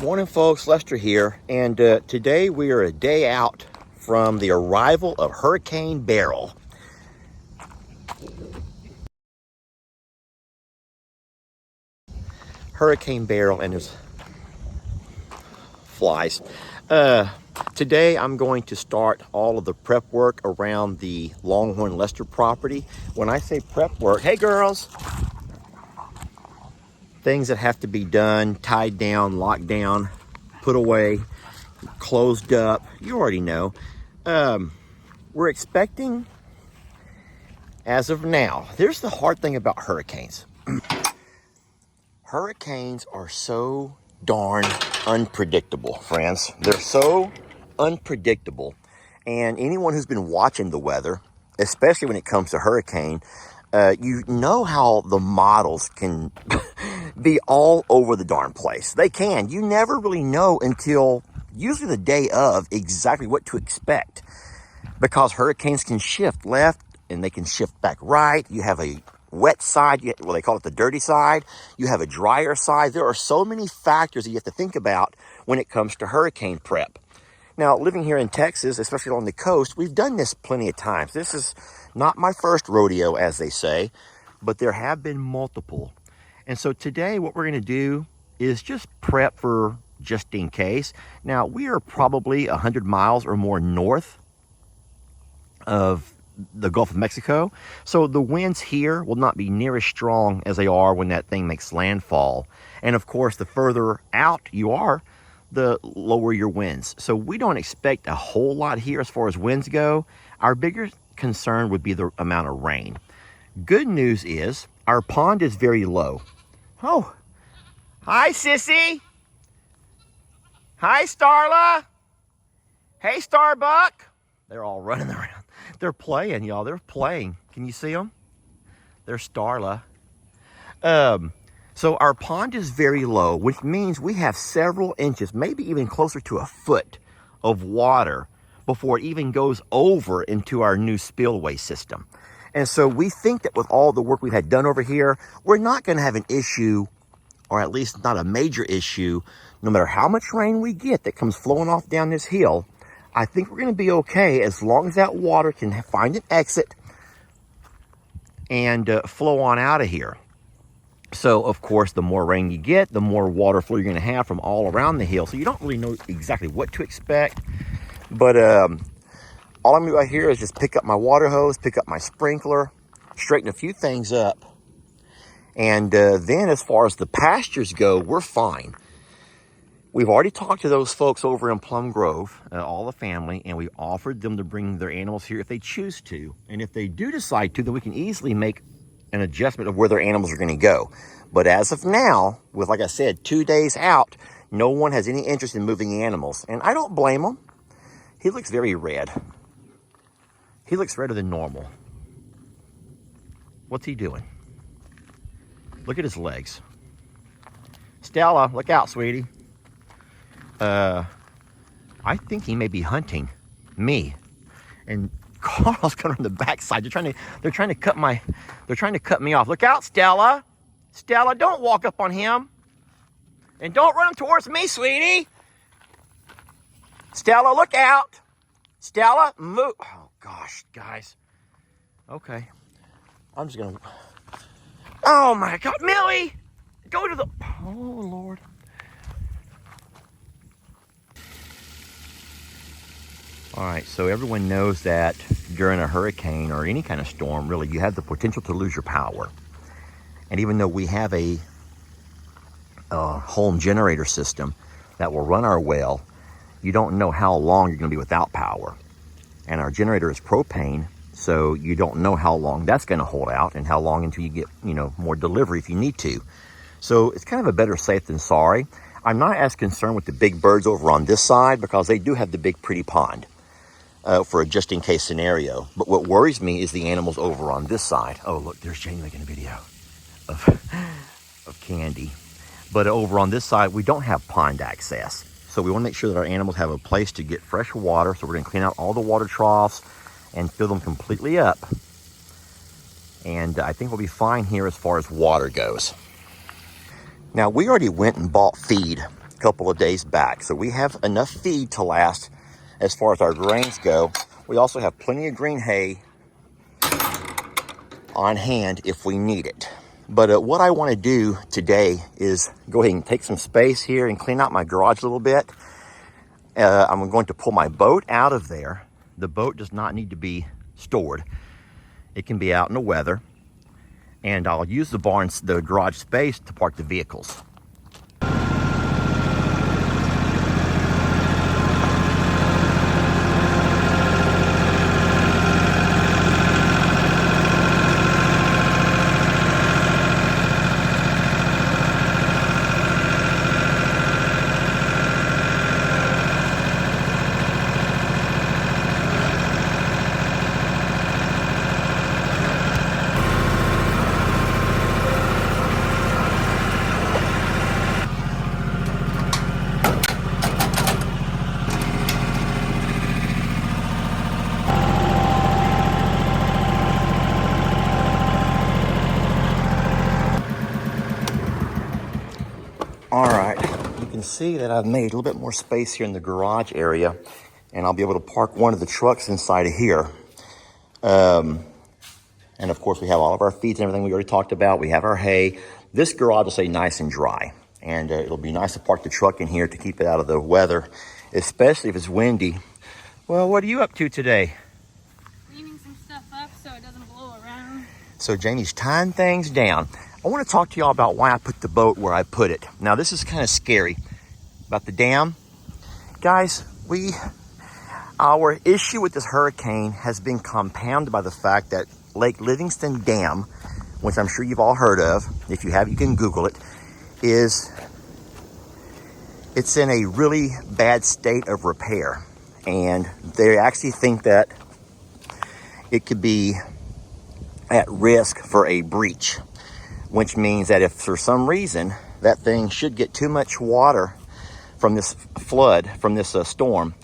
Morning folks, Lester here, and today we are a day out from the arrival of Hurricane Beryl. Hurricane Beryl and his flies. Today I'm going to start all of the prep work around the Longhorn Lester property. When I say prep work, hey girls, things that have to be done, tied down, locked down, put away, closed up, you already know. We're expecting, as of now, here's the hard thing about hurricanes. Hurricanes are so darn unpredictable, friends. They're so unpredictable. And anyone who's been watching the weather, especially when it comes to hurricane, you know how the models can be all over the darn place. They can. You never really know until usually the day of exactly what to expect, because hurricanes can shift left and they can shift back right. You have a wet side, well, they call it the dirty side. You have a drier side. There are so many factors that you have to think about when it comes to hurricane prep. Now, living here in Texas, especially on the coast, we've done this plenty of times. This is not my first rodeo, as they say, but there have been multiple. And so today what we're going to do is just prep for just in case. Now, we are probably 100 miles or more north of the Gulf of Mexico, so the winds here will not be near as strong as they are when that thing makes landfall. And of course, the further out you are, the lower your winds. So we don't expect a whole lot here as far as winds go. Our bigger concern would be the amount of rain. Good news is our pond is very low. Oh, hi Sissy. Hi Starla. Hey Starbuck. They're all running around. They're playing, y'all. They're playing. Can you see them? They're Starla. So our pond is very low, which means we have several inches, maybe even closer to a foot of water before it even goes over into our new spillway system. And so we think that with all the work we've had done over here, we're not going to have an issue, or at least not a major issue, no matter how much rain we get that comes flowing off down this hill. I think we're going to be okay as long as that water can find an exit and flow on out of here. So, of course, the more rain you get, the more water flow you're going to have from all around the hill. So you don't really know exactly what to expect. But all I'm going to do out here is just pick up my water hose, pick up my sprinkler, straighten a few things up. And then as far as the pastures go, we're fine. We've already talked to those folks over in Plum Grove, all the family, and we offered them to bring their animals here if they choose to. And if they do decide to, then we can easily make an adjustment of where their animals are going to go. But as of now, with, like I said, 2 days out, no one has any interest in moving animals. And I don't blame them. He looks very red. He looks redder than normal. What's he doing? Look at his legs. Stella, look out, sweetie. I think he may be hunting me. And Carl's coming on the backside. They're trying to cut me off. Look out, Stella. Stella, don't walk up on him. And don't run towards me, sweetie. Stella, look out. Stella, move. Oh gosh, guys. Okay. I'm just gonna. Oh my God, Millie! Go to the. Oh Lord. All right, so everyone knows that during a hurricane or any kind of storm, really, you have the potential to lose your power. And even though we have a home generator system that will run our well, you don't know how long you're going to be without power. And our generator is propane, so you don't know how long that's going to hold out and how long until you get, more delivery if you need to. So it's kind of a better safe than sorry. I'm not as concerned with the big birds over on this side because they do have the big pretty pond. For a just-in-case scenario. But what worries me is the animals over on this side. Oh, look, there's Jane making a video of Candy. But over on this side, we don't have pond access. So we want to make sure that our animals have a place to get fresh water. So we're going to clean out all the water troughs and fill them completely up. And I think we'll be fine here as far as water goes. Now, we already went and bought feed couple of days back. So we have enough feed to last as far as our grains go. We also have plenty of green hay on hand if we need it. But what I want to do today is go ahead and take some space here and clean out my garage a little bit. I'm going to pull my boat out of there. The boat does not need to be stored. It can be out in the weather. And I'll use the garage space to park the vehicles. All right, you can see that I've made a little bit more space here in the garage area, and I'll be able to park one of the trucks inside of here. And of course, we have all of our feeds and everything we already talked about. We have our hay. This garage will stay nice and dry, and it'll be nice to park the truck in here to keep it out of the weather, especially if it's windy. Well, what are you up to today? Cleaning some stuff up so it doesn't blow around. So Jamie's tying things down. I want to talk to y'all about why I put the boat where I put it. Now, this is kind of scary about the dam. Guys, our issue with this hurricane has been compounded by the fact that Lake Livingston Dam, which I'm sure you've all heard of, if you have, you can Google it, it's in a really bad state of repair. And they actually think that it could be at risk for a breach, which means that if for some reason that thing should get too much water from this flood, from this storm,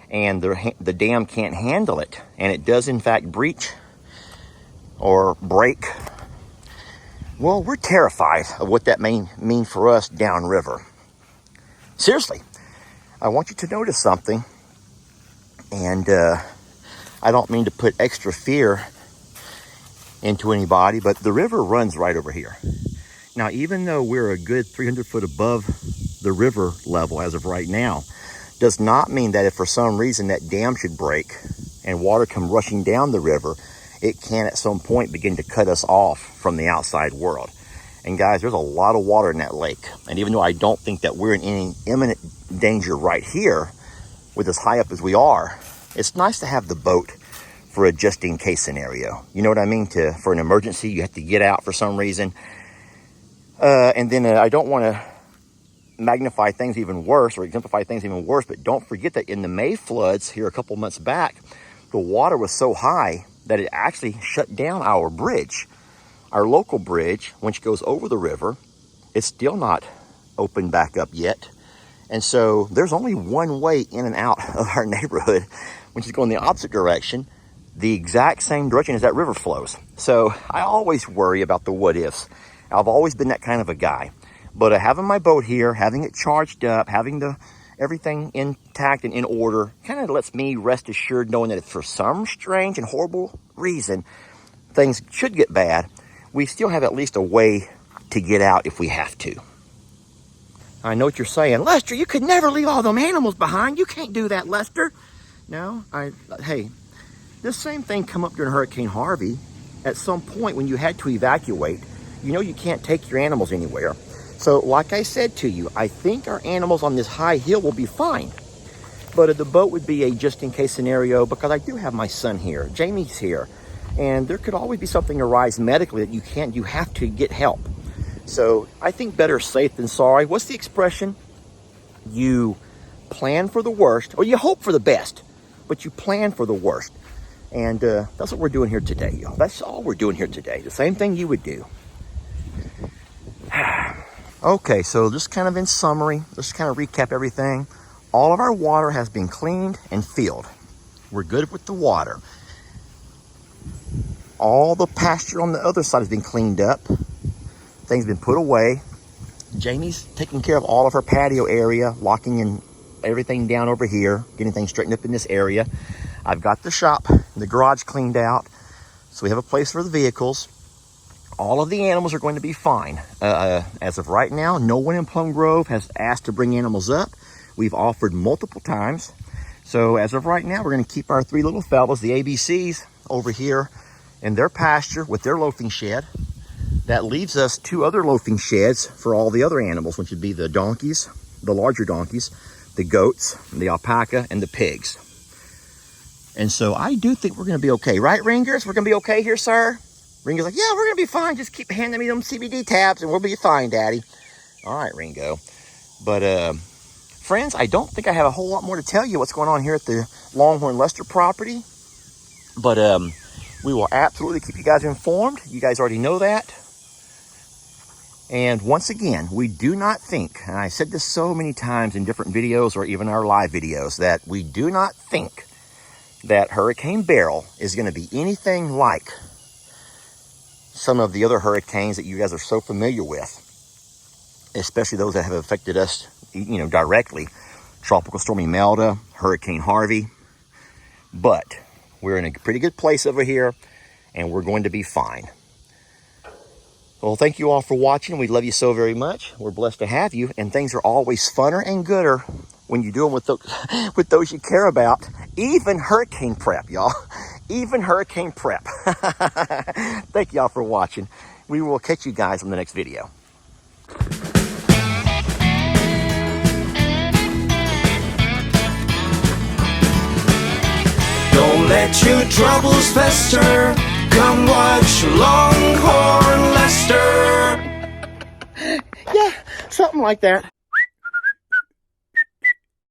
and the dam can't handle it, and it does in fact breach or break, well, we're terrified of what that may mean for us downriver. Seriously, I want you to notice something, and I don't mean to put extra fear into anybody, but the river runs right over here. Now, even though we're a good 300 foot above the river level as of right now, does not mean that if for some reason that dam should break and water come rushing down the river, it can at some point begin to cut us off from the outside world. And guys, there's a lot of water in that lake. And even though I don't think that we're in any imminent danger right here with as high up as we are, it's nice to have the boat for a just-in-case scenario. You know what I mean? For an emergency, you have to get out for some reason. And then I don't want to magnify things even worse or exemplify things even worse, but don't forget that in the May floods here a couple months back, the water was so high that it actually shut down our bridge. Our local bridge, which goes over the river, it's still not opened back up yet. And so there's only one way in and out of our neighborhood, which is going the opposite direction, the exact same direction as that river flows. So I always worry about the what ifs. I've always been that kind of a guy. But having my boat here, having it charged up, having everything intact and in order, kind of lets me rest assured knowing that if for some strange and horrible reason things should get bad, we still have at least a way to get out if we have to. I know what you're saying. Lester, you could never leave all them animals behind. You can't do that, Lester. No, hey, this same thing come up during Hurricane Harvey. At some point when you had to evacuate, you know you can't take your animals anywhere. So like I said to you, I think our animals on this high hill will be fine. But the boat would be a just-in-case scenario because I do have my son here. Jamie's here. And there could always be something arise medically that you have to get help. So I think better safe than sorry. What's the expression? You plan for the worst, or you hope for the best, but you plan for the worst. And that's what we're doing here today, y'all. That's all we're doing here today. The same thing you would do. Okay, so just kind of in summary, just kind of recap everything. All of our water has been cleaned and filled. We're good with the water. All the pasture on the other side has been cleaned up. Things been put away. Jamie's taking care of all of her patio area, locking in everything down over here, getting things straightened up in this area. I've got the shop, the garage cleaned out, so we have a place for the vehicles. All of the animals are going to be fine. As of right now, no one in Plum Grove has asked to bring animals up. We've offered multiple times. So as of right now, we're going to keep our 3 little fellas, the ABCs, over here in their pasture with their loafing shed. That leaves us 2 other loafing sheds for all the other animals, which would be the donkeys, the larger donkeys, the goats, the alpaca, and the pigs. And so I do think we're going to be okay. Right, Ringers? We're going to be okay here, sir? Ringo's like, yeah, we're going to be fine. Just keep handing me them CBD tabs and we'll be fine, Daddy. All right, Ringo. But, friends, I don't think I have a whole lot more to tell you what's going on here at the Longhorn Lester property. But we will absolutely keep you guys informed. You guys already know that. And once again, we do not think, and I said this so many times in different videos or even our live videos, that we do not think that Hurricane Beryl is going to be anything like some of the other hurricanes that you guys are so familiar with, especially those that have affected us, you know, directly. Tropical Storm Imelda, Hurricane Harvey. But we're in a pretty good place over here, and we're going to be fine. Well, thank you all for watching. We love you so very much. We're blessed to have you, and things are always funner and gooder when you do them with those you care about. Even hurricane prep, y'all. Even hurricane prep. Thank y'all for watching. We will catch you guys on the next video. Don't let your troubles fester. Come watch Longhorn Lester. Yeah, something like that.